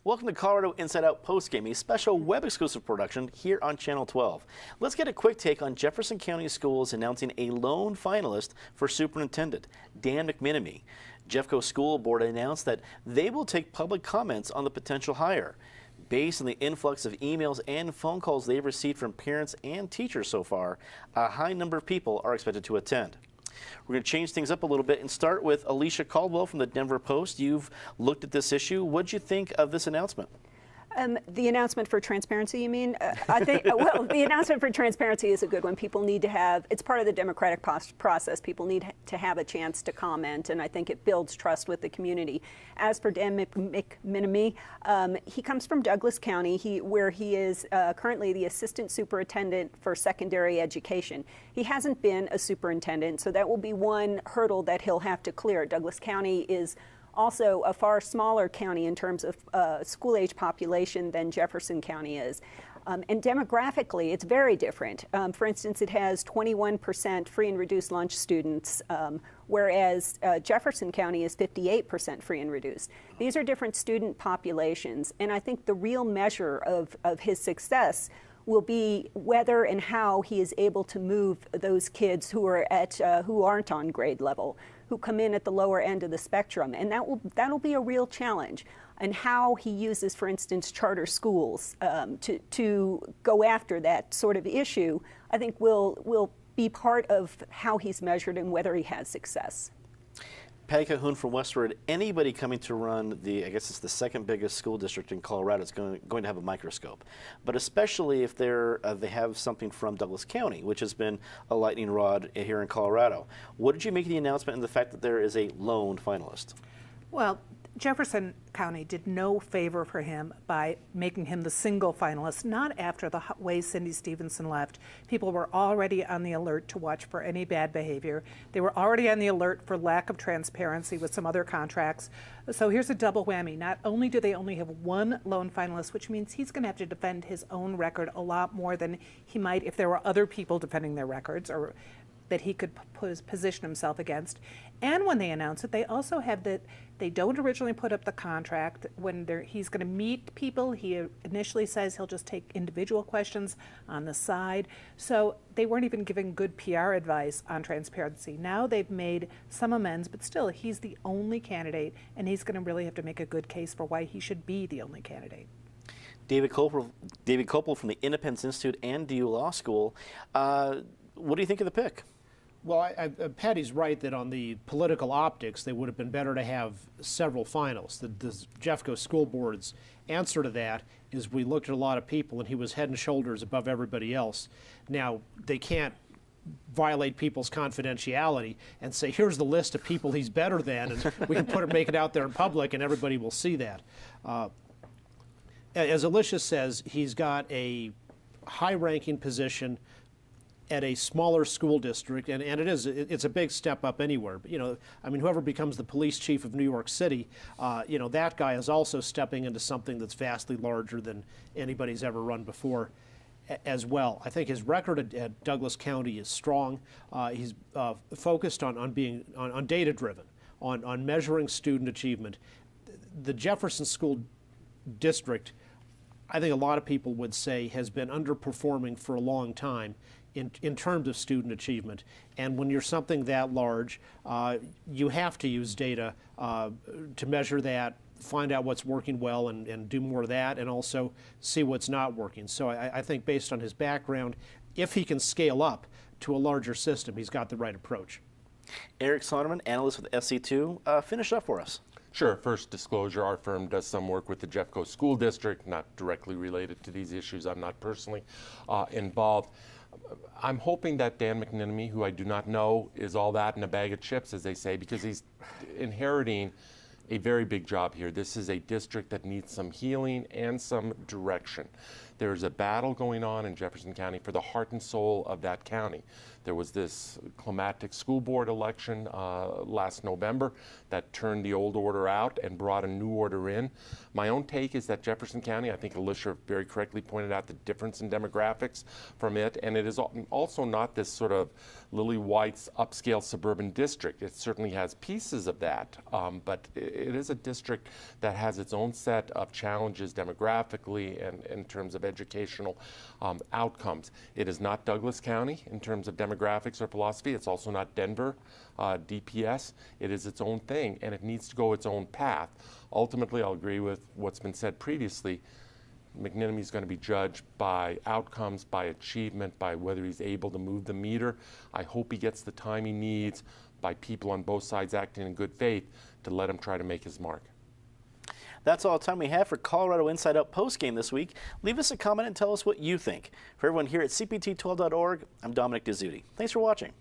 Welcome to Colorado Inside Out Postgame, a special web-exclusive production here on Channel 12. Let's get a quick take on Jefferson County Schools announcing a lone finalist for superintendent, Dan McMenemy. Jeffco School Board announced that they will take public comments on the potential hire. Based on the influx of emails and phone calls they've received from parents and teachers so far, a high number of people are expected to attend. We're going to change things up a little bit and start with Alicia Caldwell from the Denver Post. You've looked at this issue. What did you think of this announcement? The announcement for transparency, you mean? I think, well, the announcement for transparency is a good one. People need to have, it's part of the democratic process. People need to have a chance to comment, and I think it builds trust with the community. As for Dan McMenemy, he comes from Douglas County, where he is currently the assistant superintendent for secondary education. He hasn't been a superintendent, so that will be one hurdle that he'll have to clear. Douglas County is also a far smaller county in terms of school-age population than Jefferson County is. And demographically, it's very different. For instance, it has 21% free and reduced lunch students, whereas Jefferson County is 58% free and reduced. These are different student populations, and I think the real measure of his success will be whether and how he is able to move those kids who are who aren't on grade level, who come in at the lower end of the spectrum, and that'll be a real challenge. And how he uses, for instance, charter schools to go after that sort of issue, I think will be part of how he's measured and whether he has success. Patty Cahoon from Westward, anybody coming to run I guess it's the second biggest school district in Colorado is going to have a microscope. But especially if they have something from Douglas County, which has been a lightning rod here in Colorado. What did you make of the announcement and the fact that there is a lone finalist? Well, Jefferson County did no favor for him by making him the single finalist, not after the way Cindy Stevenson left. People were already on the alert to watch for any bad behavior. They were already on the alert for lack of transparency with some other contracts. So here's a double whammy. Not only do they only have one lone finalist, which means he's going to have to defend his own record a lot more than he might if there were other people defending their records or that he could position himself against. And when they announce it, they also have that they don't originally put up the contract. When he's going to meet people, he initially says he'll just take individual questions on the side. So they weren't even giving good PR advice on transparency. Now they've made some amends, but still he's the only candidate, and he's going to really have to make a good case for why he should be the only candidate. David Kopel from the Independence Institute and DU Law School. What do you think of the pick? Well, Patty's right that on the political optics, they would have been better to have several finalists. The Jeffco School Board's answer to that is we looked at a lot of people, and he was head and shoulders above everybody else. Now, they can't violate people's confidentiality and say, here's the list of people he's better than, and we can make it out there in public, and everybody will see that. As Alicia says, he's got a high-ranking position at a smaller school district, and it's a big step up anywhere. But, I mean, whoever becomes the police chief of New York City, that guy is also stepping into something that's vastly larger than anybody's ever run before as well. I think his record at Douglas County is strong. He's focused on being data-driven, on measuring student achievement. The Jefferson School District, I think a lot of people would say, has been underperforming for a long time in terms of student achievement. And when you're something that large, you have to use data to measure that, find out what's working well and do more of that, and also see what's not working. So I think based on his background, if he can scale up to a larger system, he's got the right approach. Eric Sonderman, analyst with SC2, finish up for us. Sure. First disclosure, our firm does some work with the Jeffco School District, not directly related to these issues. I'm not personally involved. I'm hoping that Dan McMenemy, who I do not know, is all that in a bag of chips, as they say, because he's inheriting a very big job here. This is a district that needs some healing and some direction. There's a battle going on in Jefferson County for the heart and soul of that county. There was this climactic school board election last November that turned the old order out and brought a new order in. My own take is that Jefferson County, I think Alicia very correctly pointed out the difference in demographics from it, and it is also not this sort of lily white's upscale suburban district. It certainly has pieces of that, but it is a district that has its own set of challenges demographically and in terms of educational outcomes. It is not Douglas County in terms of demographics or philosophy. It's also not Denver, DPS. It is its own thing, and it needs to go its own path. Ultimately, I'll agree with what's been said previously. McNenemy is going to be judged by outcomes, by achievement, by whether he's able to move the meter. I hope he gets the time he needs by people on both sides acting in good faith to let him try to make his mark. That's all the time we have for Colorado Inside Out postgame this week. Leave us a comment and tell us what you think. For everyone here at CPT12.org, I'm Dominic Dezzutti. Thanks for watching.